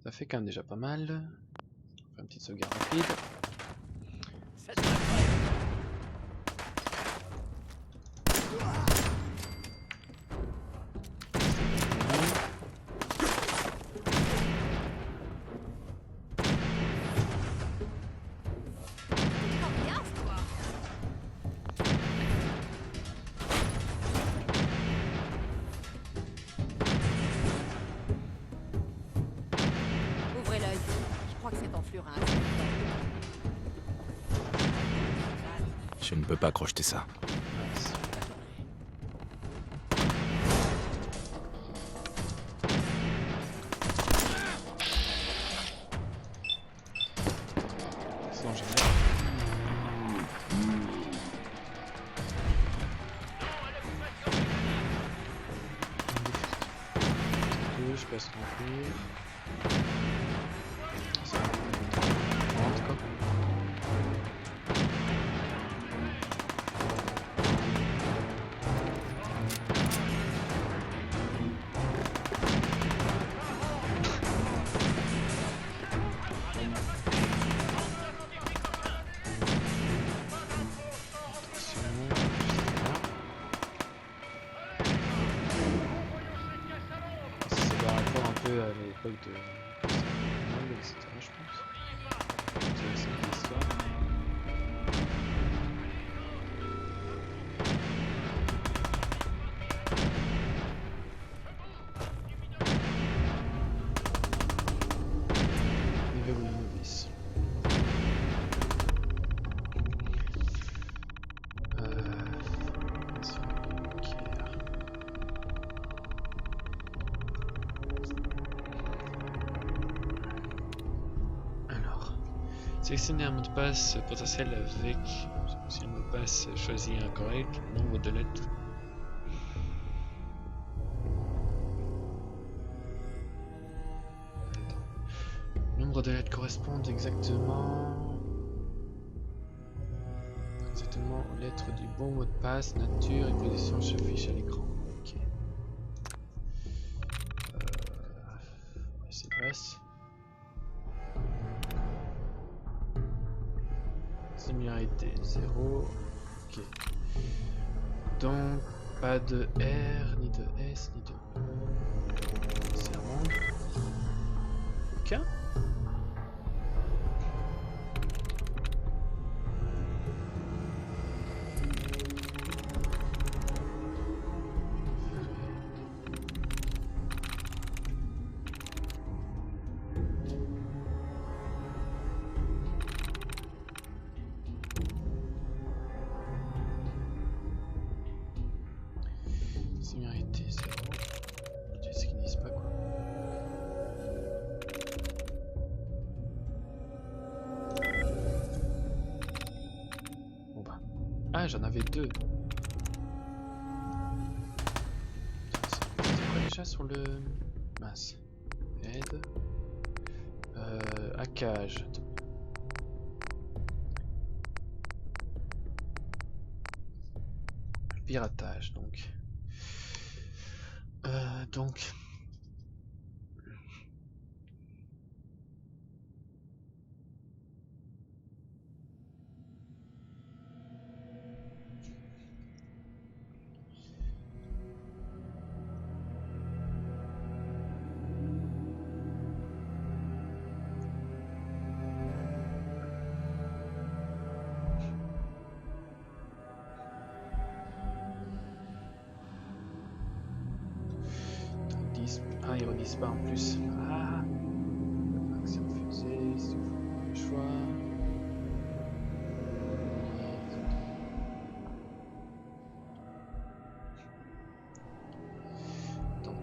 Ça fait quand même déjà pas mal. On fait une petite sauvegarde rapide. Ouvrez l'œil. Je crois que c'est en flurin. Je ne peux pas crocheter ça. Mince. Sinon jamais. Je passe non plus. Ça rentre quoi. C'est par rapport un peu à l'époque de etc. je pense. C'est l'histoire. Niveau novice. Alors, sélectionnez un mot de passe potentiel avec si un mot de passe choisi incorrect, nombre de lettres. Nombre de lettres correspondent exactement aux lettres du bon mot de passe, nature et position s'affiche à l'écran. Ok. Ouais, c'est basse. Similarité 0. Ok. Donc pas de R, ni de S, ni de E. C'est rond. Ok. Similarité 0. Je sais qu'ils disent pas quoi. Bon bah. Ah, j'en avais deux. C'était quoi déjà sur le. Mince. Aide. Hackage. Piratage donc. Donc. Ah, ils redisent pas en plus. Ah, action refusée, si vous faites le choix. Donc,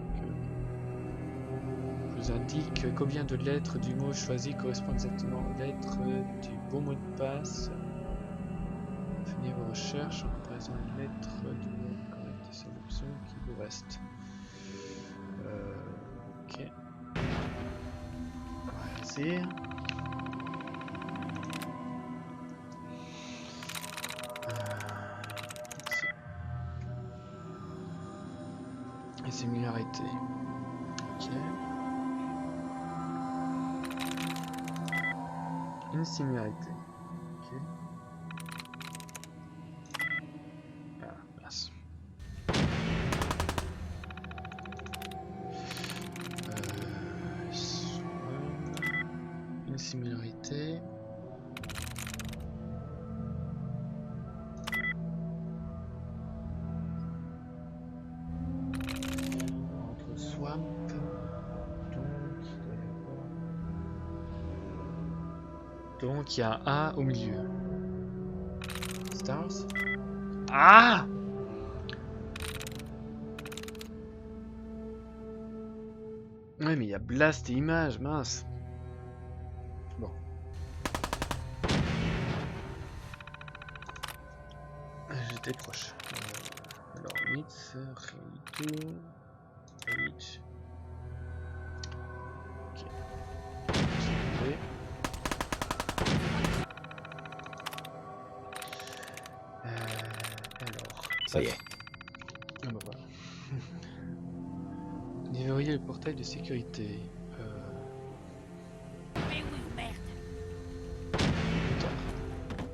je vous indique combien de lettres du mot choisi correspondent exactement aux lettres du bon mot de passe. Finissez vos recherches en comparaison des lettres du mot correct. C'est l'option qui vous reste. Ok. On va essayer. Et similarité. Ok. Une similarité. Ok. Ah, mince. Une similarité. Entre swamp. Donc il y a un A au milieu. Stars. Ah! Ouais, mais il y a Blast et Image, mince. Bon. J'étais proche. Alors, Mix, Reality, Page. Ok. Alors. Ça y est. Ah bah voilà. Déverrouiller le portail de sécurité. Mais oui, merde.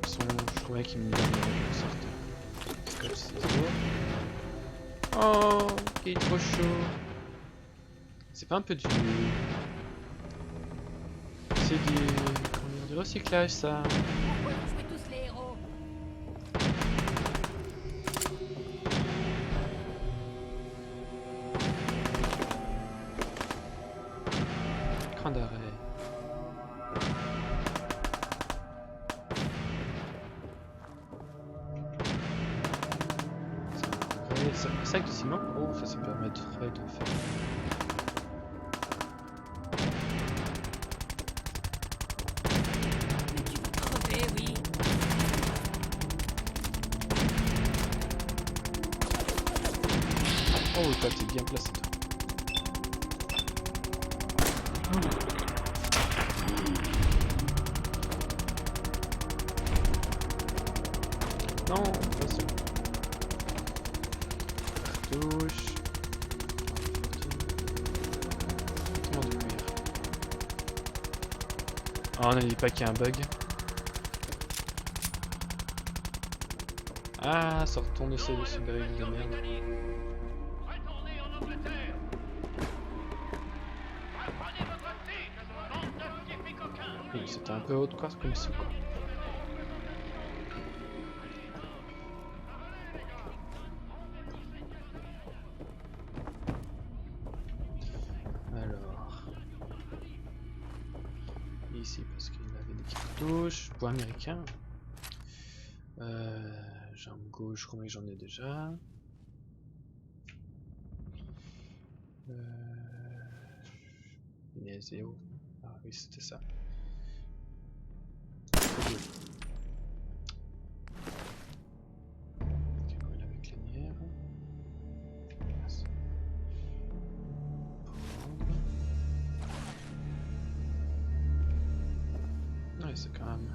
Je trouvais qu'il me donnait une sorte. Scotch ciseaux. Oh, il est trop chaud. C'est pas un peu du. C'est du recyclage ça. Pourquoi vous jouez tous les héros? Écran d'arrêt. Un sac de ciment. Oh, ça me permettrait de faire. Crevé, oui. Oh, toi, t'es bien placé, toi. Non, pas ça. Cartouche. Comment de cuir. Ah, on n'a dit pas qu'il y a un bug. Ah, ça retourne de ce baril de merde. Oui, c'était un peu haut de quoi comme ça, quoi. Alors. Ici, parce qu'il avait des cartouches. Bois américain. Jambe gauche, je crois que j'en ai déjà. Inéséo. Ah oui, c'était ça. Avec lanière. Ouais, c'est quand même.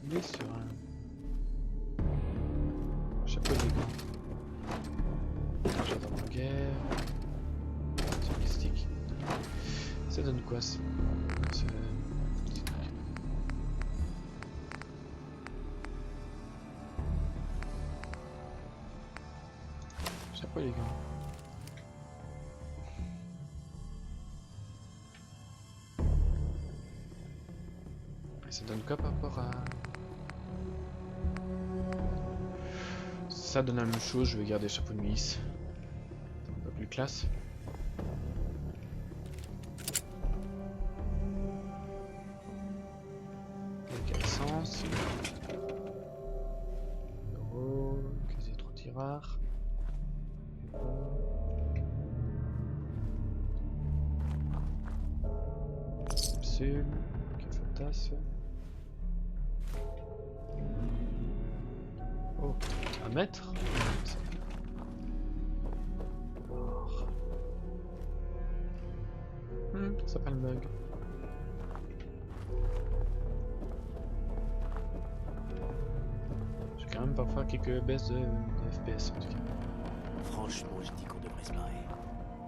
Il est sur un chapeau de gants. Jardin de guerre. Touristique. Ça donne quoi ça? Chapeau les gants. Ça donne quoi par rapport à... Ça donne la même chose, je vais garder chapeau de milice. Un peu plus classe. Quel sens? Euro, casier trop tirard. Capsule, café. Oh, 1 mètre. Ça s'appelle bug. J'ai quand même parfois quelques baisses de FPS en tout cas. Franchement, je dis qu'on devrait se barrer.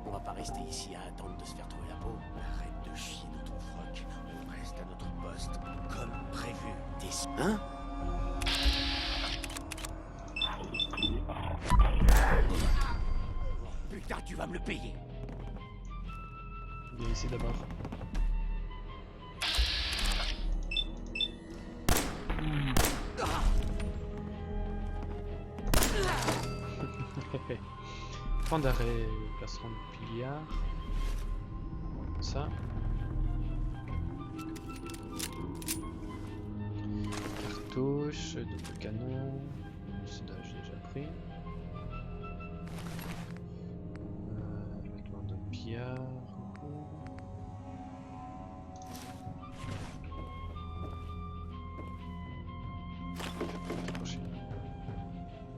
On va pas rester ici à attendre de se faire trouver la peau. Arrête de chier dans ton froc. On reste à notre poste, comme prévu. Hein? Putain, tu vas me le payer. Viens ici d'abord. Point d'arrêt, placement de piliard. Ça. Cartouche, double canon. Celui-là, j'ai déjà pris. Vêtements de pillard.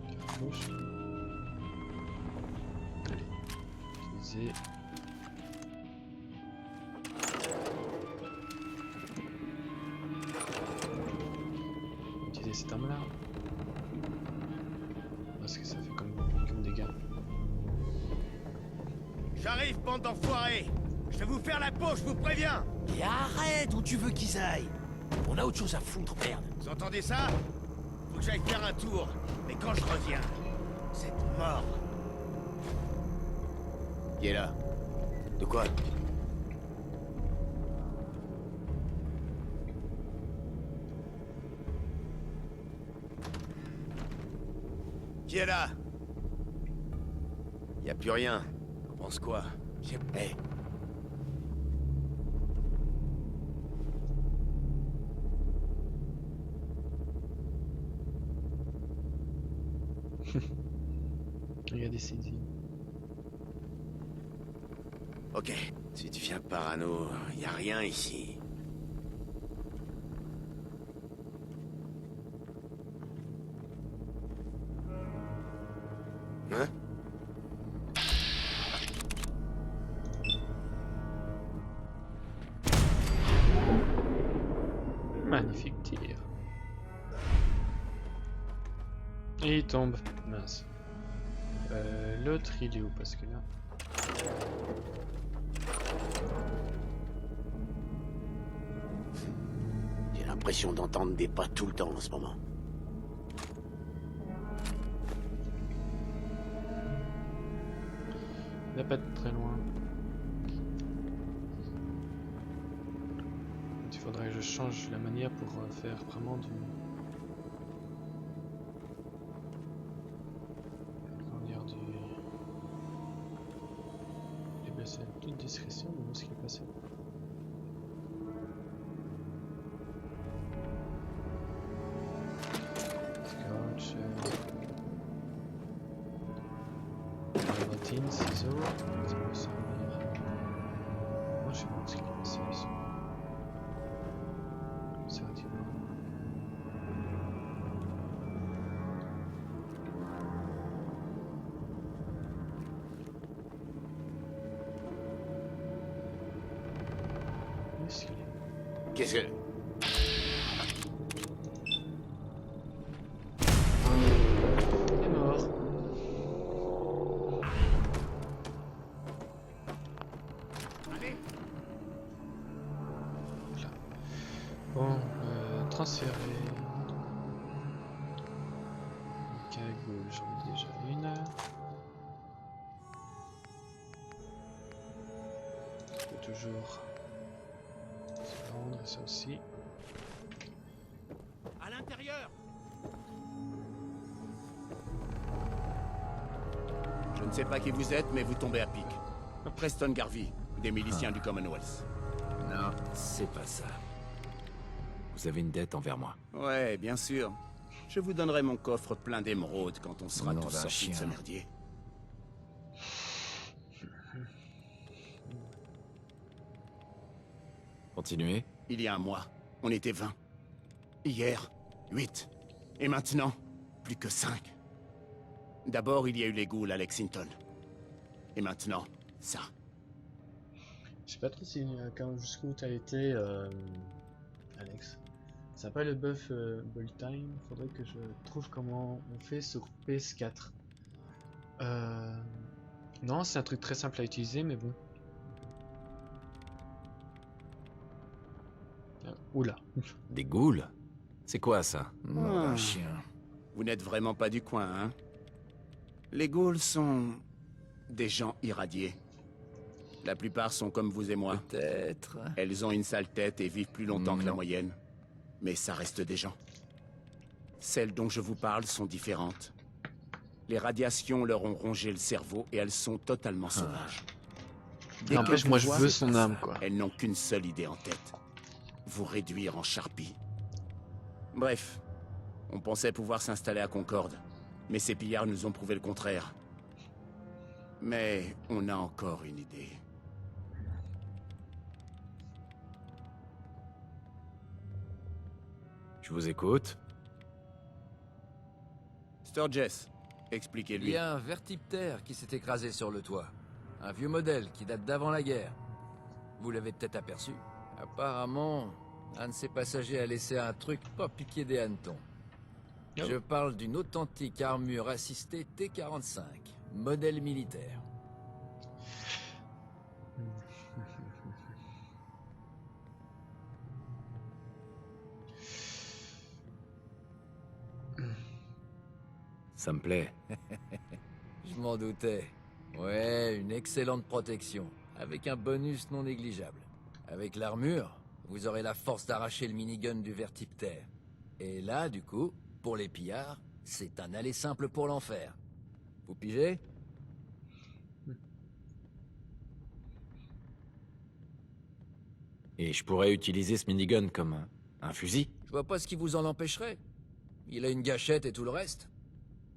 Cartouche. Allez, utiliser. Utiliser cette arme là. Parce que ça fait comme dégâts. J'arrive, bande d'enfoirés. Je vais vous faire la peau, je vous préviens. Et arrête, où tu veux qu'ils aillent. On a autre chose à foutre, merde. Vous entendez ça? Faut que j'aille faire un tour. Mais quand je reviens, c'est mort. Qui est là? De quoi? Qui est là? Y a plus rien. On pense quoi? J'ai paix. Regardez ces îles. Ok. Si tu viens parano, y a rien ici. Hein? Magnifique tir. Et il tombe. Mince. L'autre il est où? Parce que là... J'ai l'impression d'entendre des pas tout le temps en ce moment. Il va pas être très loin. Il faudrait que je change la manière pour faire vraiment du... Comment dire, du... J'ai placé à toute discrétion, mais où est-ce qu'il est passé? Scotch... Routine, ciseaux... Ça peut servir... Moi je sais pas où est-ce qu'il est passé ici. Conservativement. Où est-ce qu'il est? Qu'est-ce que... Il est mort. Allez. Là. Bon, transférer. Cagoule, j'en ai déjà une. Je peux toujours se vendre et ça aussi. À l'intérieur. Je ne sais pas qui vous êtes, mais vous tombez à pic. Preston Garvey, des miliciens du Commonwealth. Non, c'est pas ça. Vous avez une dette envers moi. Ouais, bien sûr. Je vous donnerai mon coffre plein d'émeraudes quand on sera Nom tous d'un sortis de ce chien. merdier. Continuez. Il y a un mois, on était 20. Hier, 8. Et maintenant, plus que 5. D'abord, il y a eu les ghouls à Lexington. Et maintenant, ça. Je sais pas trop si, jusqu'où t'as été, Alex. Ça s'appelle le buff Ball Time. Faudrait que je trouve comment on fait sur PS4. Non, c'est un truc très simple à utiliser, mais bon. Oula. Des ghouls? C'est quoi ça? Nom d'un chien. Vous n'êtes vraiment pas du coin, hein? Les ghouls sont... des gens irradiés. La plupart sont comme vous et moi. Peut-être. Elles ont une sale tête et vivent plus longtemps que la Non. moyenne. Mais ça reste des gens. Celles dont je vous parle sont différentes. Les radiations leur ont rongé le cerveau et elles sont totalement sauvages. Dès N'empêche, qu'elles moi vous je voient, veux son âme, quoi. elles n'ont qu'une seule idée en tête. Vous réduire en charpie. Bref, on pensait pouvoir s'installer à Concorde. Mais ces pillards nous ont prouvé le contraire. Mais on a encore une idée. Je vous écoute. Sturgess, Il expliquez-lui. y a un vertiptère qui s'est écrasé sur le toit. Un vieux modèle qui date d'avant la guerre. Vous l'avez peut-être aperçu. Apparemment, un de ses passagers a laissé un truc pas piqué des hannetons. Oh. Je parle d'une authentique armure assistée T-45, modèle militaire. Ça me plaît. Je m'en doutais. Ouais, une excellente protection, avec un bonus non négligeable. Avec l'armure, vous aurez la force d'arracher le minigun du vertiptère. Et là, du coup, pour les pillards, c'est un aller simple pour l'enfer. Vous pigez? Et je pourrais utiliser ce minigun comme un fusil? Je vois pas ce qui vous en empêcherait. Il a une gâchette et tout le reste.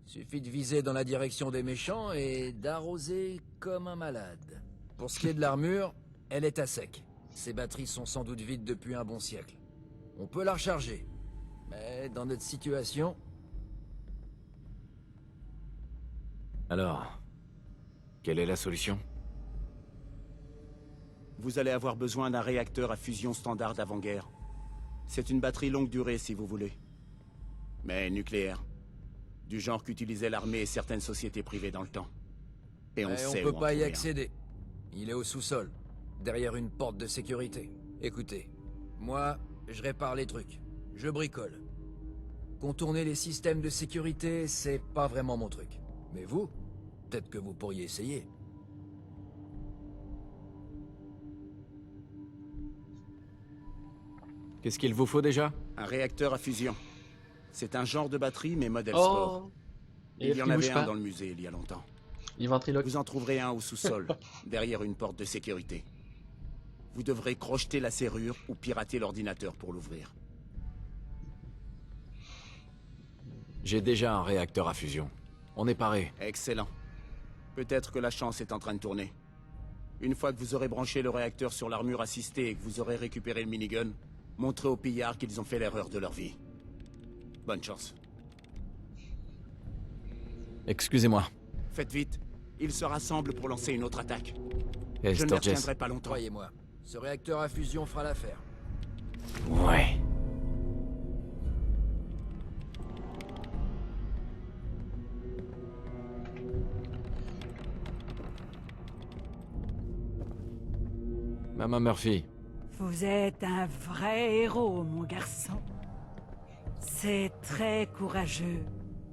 Suffit de viser dans la direction des méchants et d'arroser comme un malade. Pour ce qui est de l'armure, elle est à sec. Ses batteries sont sans doute vides depuis un bon siècle. On peut la recharger. Mais dans notre situation, Alors, quelle est la solution? Vous allez avoir besoin d'un réacteur à fusion standard d'avant-guerre. C'est une batterie longue durée si vous voulez. Mais nucléaire. Du genre qu'utilisaient l'armée et certaines sociétés privées dans le temps. Et on on sait peut où en pas y trouver un. accéder. Il est au sous-sol, derrière une porte de sécurité. Écoutez, moi, je répare les trucs. Je bricole. Contourner les systèmes de sécurité, c'est pas vraiment mon truc. Mais vous, peut-être que vous pourriez essayer. Qu'est-ce qu'il vous faut déjà? Un réacteur à fusion. C'est un genre de batterie, mais modèle sport. Oh. Il y en il avait bouge un pas. dans le musée il y a longtemps. Il ventriloque. Vous en trouverez un au sous-sol, derrière une porte de sécurité. Vous devrez crocheter la serrure ou pirater l'ordinateur pour l'ouvrir. J'ai déjà un réacteur à fusion. On est paré. Excellent. Peut-être que la chance est en train de tourner. Une fois que vous aurez branché le réacteur sur l'armure assistée et que vous aurez récupéré le minigun, montrez aux pillards qu'ils ont fait l'erreur de leur vie. Bonne chance. Excusez-moi. Faites vite. Ils se rassemblent pour lancer une autre attaque. Hey, Je ne les Sturgess. retiendrai pas longtemps. Croyez-moi, ce réacteur à fusion fera l'affaire. Ouais. Maman Murphy, Vous êtes un vrai héros, mon garçon. C'est très courageux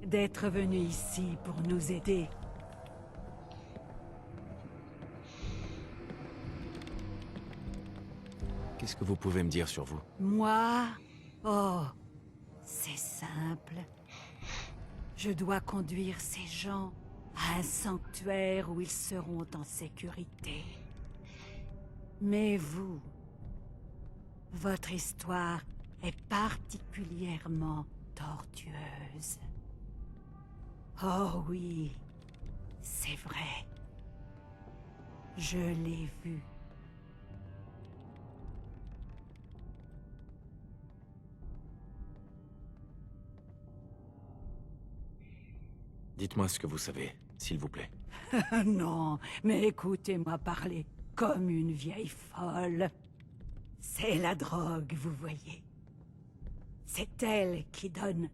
d'être venu ici pour nous aider. qu'est-ce que vous pouvez me dire sur vous? Moi? Oh, c'est simple. Je dois conduire ces gens à un sanctuaire où ils seront en sécurité. Mais vous, votre histoire est particulièrement tortueuse. Oh oui, c'est vrai. Je l'ai vu. Dites-moi ce que vous savez, s'il vous plaît. Non, mais écoutez-moi parler comme une vieille folle. C'est la drogue, vous voyez. C'est elle qui donne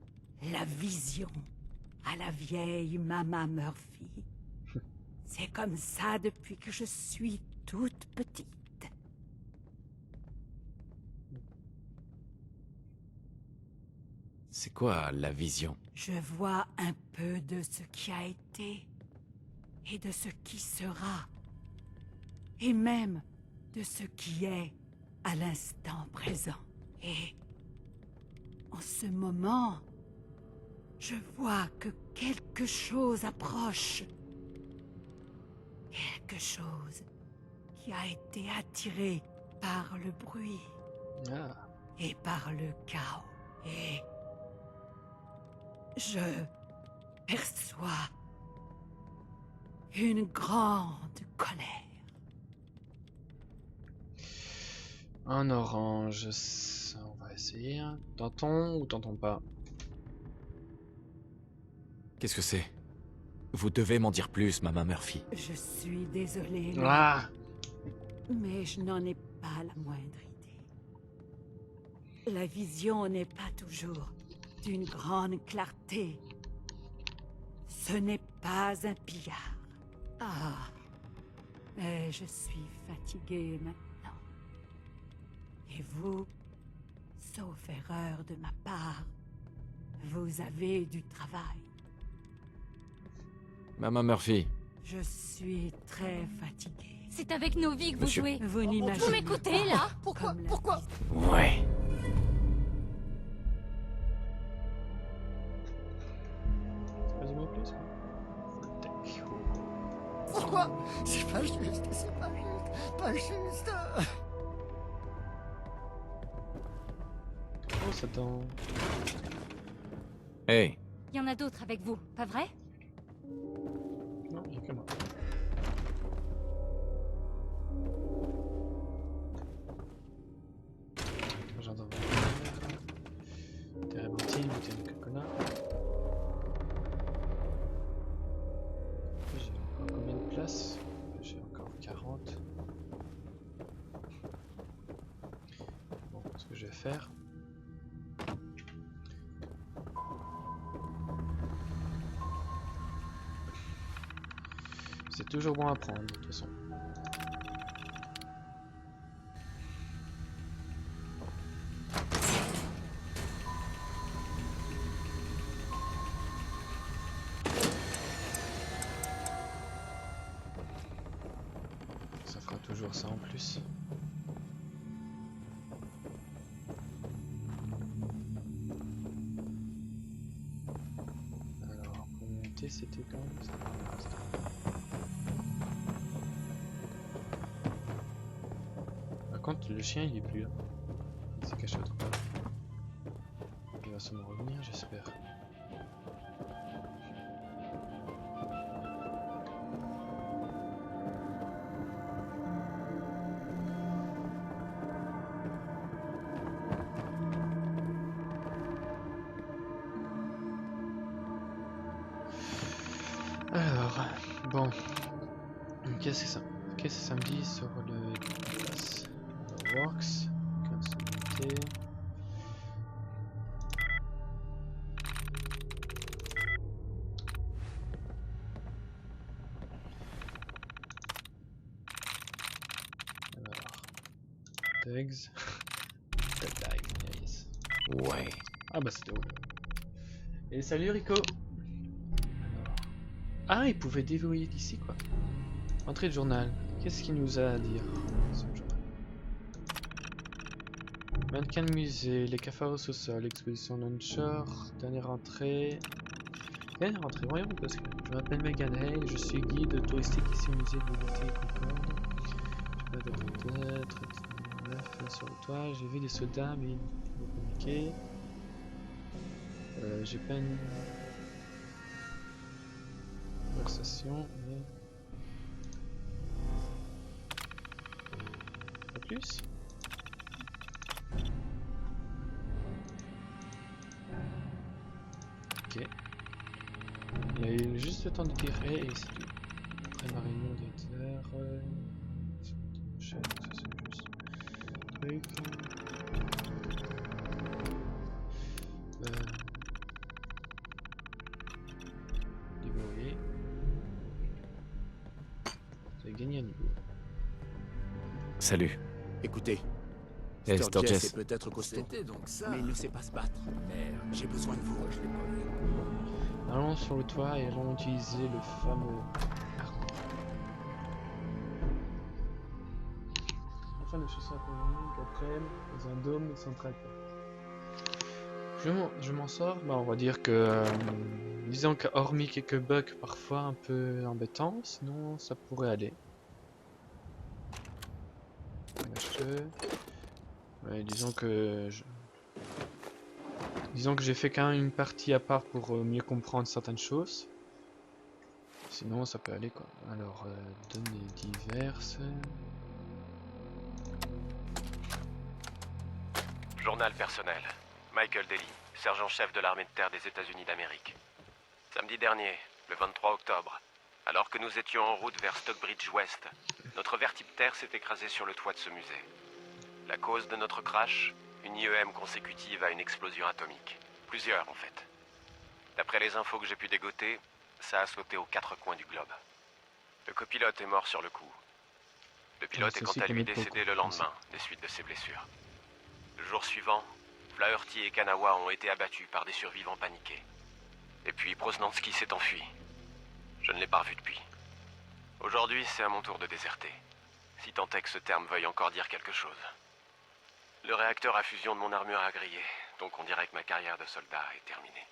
la vision à la vieille Mama Murphy. C'est comme ça depuis que je suis toute petite. C'est quoi la vision? Je vois un peu de ce qui a été et de ce qui sera. Et même de ce qui est à l'instant présent. Et en ce moment, je vois que quelque chose approche. Quelque chose qui a été attiré par le bruit Ah. et par le chaos. Et je perçois une grande colère. En orange, on va essayer. Tentons ou tentons pas? Qu'est-ce que c'est? Vous devez m'en dire plus, Maman Murphy. Je suis désolée, Ah! mais je n'en ai pas la moindre idée. La vision n'est pas toujours d'une grande clarté. Ce n'est pas un pillard. Ah, mais je suis fatiguée maintenant. Et vous, sauf erreur de ma part, vous avez du travail. Maman Murphy, Je suis très fatiguée. C'est avec nos vies que vous Monsieur. jouez. Vous n'imaginez Vous m'écoutez, là? Pourquoi ouais. Pas du plus, quoi. Pourquoi? C'est pas juste, c'est pas juste, pas juste. Oh, ça tend. Hey, Il y en a d'autres avec vous, pas vrai? Non, il y a que moi. J'entends. Térébenthine, bouteille de coconut. J'ai encore combien de places? J'ai encore 40. Bon, ce que je vais faire. C'est toujours bon à prendre, de toute façon. Ça fera toujours ça en plus. Alors, communauté, c'était quand même ça. Par contre, le chien il est plus là. Il s'est caché autre part. Il va sûrement revenir, j'espère. Alors, bon. Qu'est-ce que c'est ça? Qu'est-ce que ça me dit sur le place? Works, consommaté. Alors, tags. Tag, yes. ouais. Ah bah c'était où? Et salut Rico. Alors. Ah, il pouvait déverrouiller d'ici quoi. Entrée de journal. Qu'est-ce qu'il nous a à dire ce journal? Mannequin de musée, les cafards au sous-sol, exposition non-shore, dernière entrée. Dernière entrée, voyons parce que je m'appelle Megan Hay, je suis guide touristique ici au musée de bibliothèque Concorde. Je vais peut-être sur le toit, j'ai vu des soldats mais ils vont communiquer. J'ai pas une conversation, mais pas plus. Ok. Il a eu juste le temps de tirer et c'est tout. Après ma réunion d'éditeur, ça c'est juste truc. Déverrouiller. avez gagné un niveau. Salut. Écoutez, Hey, Sturgis Sturgis. est peut-être costaud, C'était donc ça. mais il ne sait pas se battre. Merde, J'ai besoin de vous. je l'ai pas vu. Allons sur le toit et allons utiliser le fameux arbre. Enfin, le chasseur économique après, dans un dôme central. Je m'en sors, bah, on va dire que, disons qu'hormis quelques bugs parfois un peu embêtants, sinon ça pourrait aller. Ouais, disons que j'ai fait quand même une partie à part pour mieux comprendre certaines choses. Sinon ça peut aller quoi. Alors, données diverses. Journal personnel. Michael Daly, sergent-chef de l'armée de terre des États-Unis d'Amérique. Samedi dernier, le 23 octobre, alors que nous étions en route vers Stockbridge West, notre vertiptère s'est écrasé sur le toit de ce musée. La cause de notre crash, une IEM consécutive à une explosion atomique. Plusieurs en fait. D'après les infos que j'ai pu dégoter, ça a sauté aux 4 coins du globe. Le copilote est mort sur le coup. Le pilote est quant à lui décédé le lendemain des suites de ses blessures. Le jour suivant, Flaherty et Kanawa ont été abattus par des survivants paniqués. Et puis Proznansky s'est enfui. Je ne l'ai pas revu depuis. Aujourd'hui, c'est à mon tour de déserter. Si tant est que ce terme veuille encore dire quelque chose. Le réacteur à fusion de mon armure a grillé, donc on dirait que ma carrière de soldat est terminée.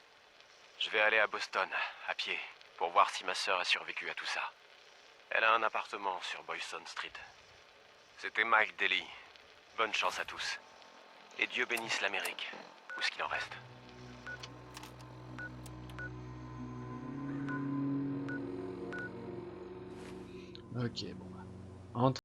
Je vais aller à Boston, à pied, pour voir si ma sœur a survécu à tout ça. Elle a un appartement sur Boylston Street. C'était Mike Daly. Bonne chance à tous. Et Dieu bénisse l'Amérique, ou ce qu'il en reste. Ok, bon. Entre